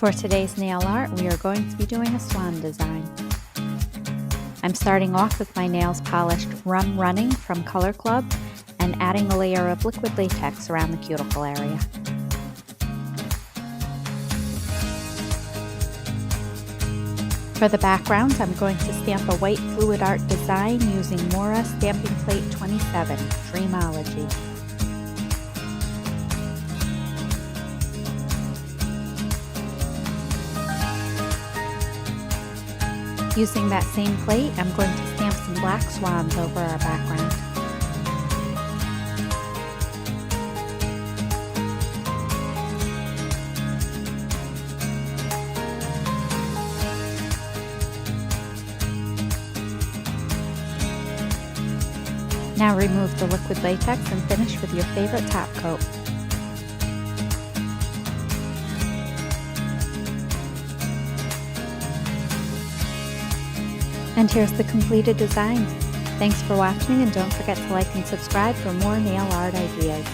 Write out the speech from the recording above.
For today's nail art, we are going to be doing a swan design. I'm starting off with my nails polished Rum Running from Color Club and adding a layer of liquid latex around the cuticle area. For the background, I'm going to stamp a white fluid art design using Moyra Stamping Plate 27, Dreamology. Using that same plate, I'm going to stamp some black swans over our background. Now remove the liquid latex and finish with your favorite top coat. And here's the completed design. Thanks for watching, and don't forget to like and subscribe for more nail art ideas.